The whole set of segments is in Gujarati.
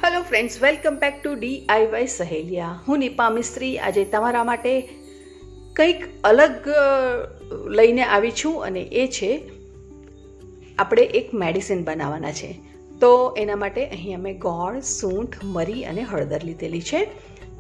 Hello friends, welcome back to DIY સહેલિયા. હું નિપા મિસ્ત્રી આજે તમારા માટે કંઈક અલગ લઈને આવી છું અને એ છે આપણે એક મેડિસિન બનાવવાના છે. તો એના માટે અહીં અમે ગોળ, સૂંઠ, મરી અને હળદર લીધેલી છે.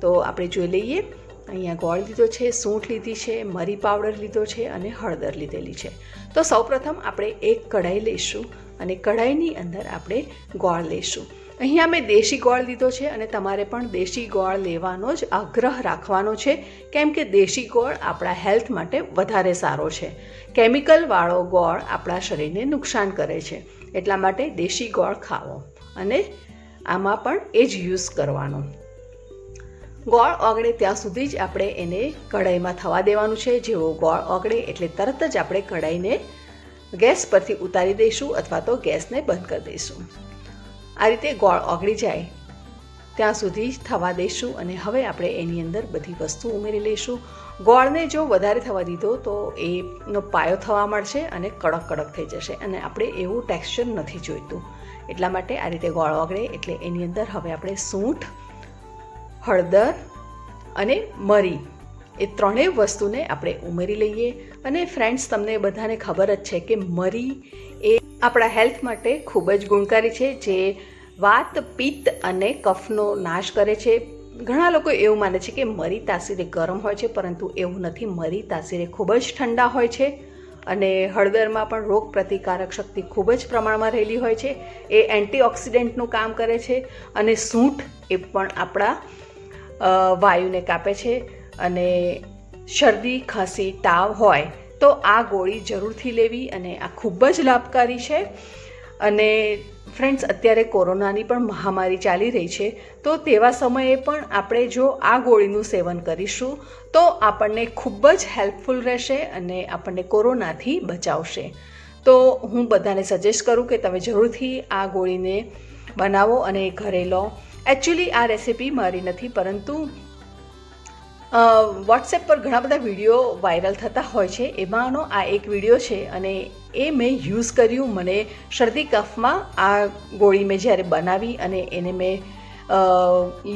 તો આપણે જોઈ લઈએ. અહીંયા ગોળ લીધો છે, સૂંઠ લીધી છે, મરી પાવડર લીધો છે અને હળદર લીધેલી છે. તો સૌપ્રથમ આપણે એક કઢાઈ લઈશું અને કઢાઈની અંદર આપણે ગોળ લઈશું. અહીંયા મેં દેશી ગોળ લીધો છે અને તમારે પણ દેશી ગોળ લેવાનો જ આગ્રહ રાખવાનો છે, કેમ કે દેશી ગોળ આપણા હેલ્થ માટે વધારે સારો છે. કેમિકલવાળો ગોળ આપણા શરીરને નુકસાન કરે છે, એટલા માટે દેશી ગોળ ખાવો અને આમાં પણ એ જ યુઝ કરવાનો. ગોળ ઓગળે ત્યાં સુધી જ આપણે એને કઢાઈમાં થવા દેવાનું છે. જેવો ગોળ ઓગળે એટલે તરત જ આપણે કઢાઈને ગેસ પરથી ઉતારી દઈશું અથવા તો ગેસને બંધ કરી દઈશું. આ રીતે ગોળ ઓગળી જાય ત્યાં સુધી જ થવા દઈશું અને હવે આપણે એની અંદર બધી વસ્તુ ઉમેરી લઈશું. ગોળને જો વધારે થવા દીધો તો એનો પાયો થવા મળશે અને કડક કડક થઈ જશે અને આપણે એવું ટેક્સચર નથી જોઈતું. એટલા માટે આ રીતે ગોળ ઓગળે એટલે એની અંદર હવે આપણે સૂંઠ, હળદર અને મરી એ ત્રણેય વસ્તુને આપણે ઉમેરી લઈએ. અને ફ્રેન્ડ્સ, તમને બધાને ખબર જ છે કે મરી એ આપણા હેલ્થ માટે ખૂબ જ ગુણકારી છે, જે વાત, પિત્ત અને કફનો નાશ કરે છે. ઘણા લોકો એવું માને છે કે મરી તાસીરે ગરમ હોય છે, પરંતુ એવું નથી. મરી તાસીરે ખૂબ જ ઠંડા હોય છે અને હળદરમાં પણ રોગ પ્રતિકારક શક્તિ ખૂબ જ પ્રમાણમાં રહેલી હોય છે. એ એન્ટીઓક્સિડન્ટનું કામ કરે છે. અને સૂંઠ એ પણ આપણા વાયુને કાપે છે અને શરદી, ખાંસી, તાવ હોય તો આ ગોળી જરૂરથી લેવી અને આ ખૂબ જ લાભકારી છે. અને ફ્રેન્ડ્સ, અત્યારે કોરોનાની પણ મહામારી ચાલી રહી છે, તો તેવા સમયે પણ આપણે જો આ ગોળીનું સેવન કરીશું તો આપણને ખૂબ જ હેલ્પફુલ રહેશે અને આપણને કોરોનાથી બચાવશે. તો હું બધાને સજેસ્ટ કરું કે તમે જરૂરથી આ ગોળીને બનાવો અને ઘરે લો. એકચ્યુઅલી આ રેસિપી મારી નથી, પરંતુ વોટ્સએપ પર ઘણા બધા વિડીયો વાયરલ થતા હોય છે. એમાંનો આ એક વિડીયો છે અને એ મેં યુઝ કર્યું. મને શરદી કફમાં આ ગોળી મેં જ્યારે બનાવી અને એને મેં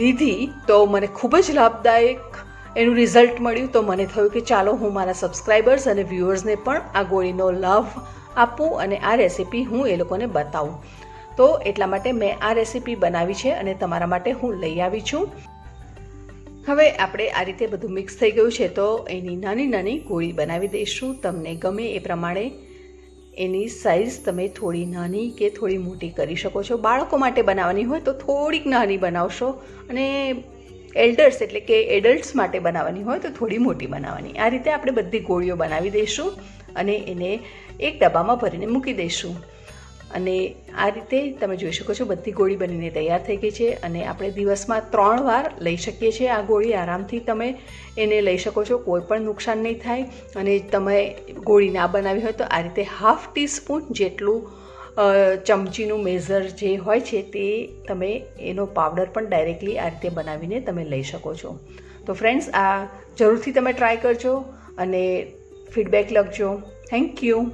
લીધી તો મને ખૂબ જ લાભદાયક એનું રિઝલ્ટ મળ્યું. તો મને થયું કે ચાલો હું મારા સબસ્ક્રાઈબર્સ અને વ્યુઅર્સને પણ આ ગોળીનો લાભ આપું અને આ રેસિપી હું એ લોકોને બતાવું. તો એટલા માટે મેં આ રેસિપી બનાવી છે અને તમારા માટે હું લઈ આવી છું. હવે આપણે આ રીતે બધું મિક્સ થઈ ગયું છે તો એની નાની નાની ગોળી બનાવી દઈશું. તમને ગમે એ પ્રમાણે એની સાઇઝ તમે થોડી નાની કે થોડી મોટી કરી શકો છો. બાળકો માટે બનાવવાની હોય તો થોડીક નાની બનાવશો અને એલ્ડર્સ એટલે કે એડલ્ટ્સ માટે બનાવવાની હોય તો થોડી મોટી બનાવવાની. આ રીતે આપણે બધી ગોળીઓ બનાવી દઈશું અને એને એક ડબ્બામાં ભરીને મૂકી દઈશું. અને આ રીતે તમે જોઈ શકો છો બધી ગોળી બનીને તૈયાર થઈ ગઈ છે અને આપણે દિવસમાં 3 વાર લઈ શકીએ છીએ. આ ગોળી આરામથી તમે એને લઈ શકો છો, કોઈ પણ નુકસાન નહીં થાય. અને તમે ગોળી ના બનાવી હોય તો આ રીતે 1/2 ટીસ્પૂન જેટલું ચમચીનું મેઝર જે હોય છે તે તમે એનો પાવડર પણ ડાયરેક્ટલી આ રીતે બનાવીને તમે લઈ શકો છો. તો ફ્રેન્ડ્સ, આ જરૂરથી તમે ટ્રાય કરજો અને ફીડબેક લખજો. Thank you.